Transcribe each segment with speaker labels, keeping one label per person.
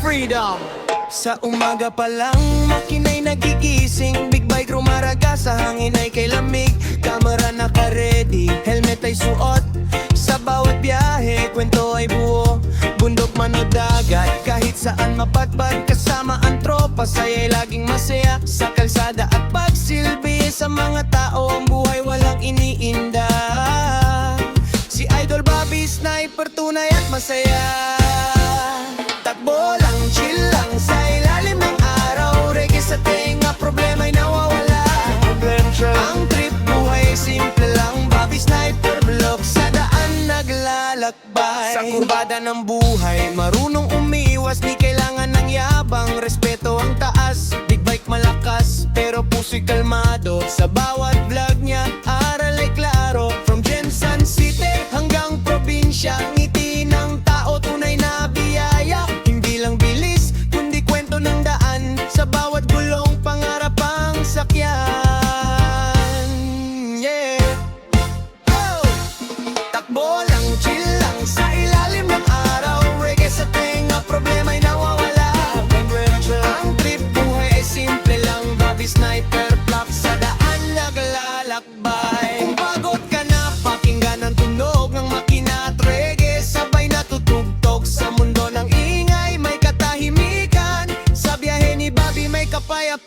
Speaker 1: freedom.
Speaker 2: Sa umaga pa lang, makina'y nagigising. Big bike rumaraga, sa hangin ay kay lamig. Kamera naka-ready, helmet ay suot. Sa bawat biyahe, kwento ay buo. Bundok man o dagat, kahit saan mapadpad. Kasama ang tropa, saya'y laging masaya. Sa kalsada at pagsilbi sa mga tao, ang buhay walang iniinda. Si Idol Bobby, sniper, tunay at masaya. Takbo lang, chill lang, sa ilalim ng araw. Reggae sa tenga, problema'y nawawala. Ang trip, buhay, simple lang. Bobby Sniper, vlog sa daan naglalakbay. Sa kurbada ng buhay, marunong umiwas. Di kailangan ng yabang, respeto ang taas. Big bike malakas, pero puso'y kalmado. Sa bawat vlog niya, aral ay klaro. From Jensen City hanggang probinsya, ngiti ng tao, tunay na biyaya. Hindi lang bilis, kundi kwento ng daan. Sa bawat gulong, pangarap ang sakyan. Yeah. Oh! Takbo lang, chill lang, sa ilalim ng araw. Reggae sa tenga, problema'y nawawala. Ang trip, buhay ay simple lang. Bobby Sniper, block sa daan naglalakbay. Kung pagod ka na, pakinggan ang tunog ng makina at reggae, sabay natutugtog. Sa mundo ng ingay, may katahimikan. Sa biyahe ni Bobby, may kapayapaan.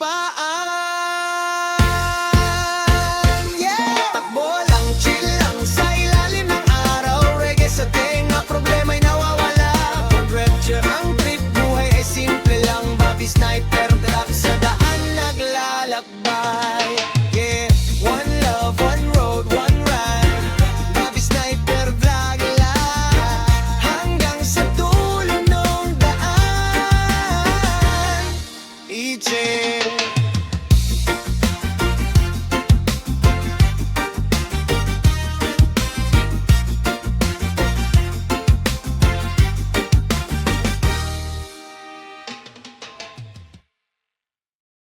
Speaker 2: Yeah! Takbo lang, chill lang, sa ilalim ng araw. Reggae sa tenga, problema'y nawawala. Ang trip, buhay ay simple lang. Bobby Sniper, block sa daan naglalakbay. Yeah, one love, one road, one ride. Bobby Sniper, vlog lang hanggang sa dulo ng daan. Iche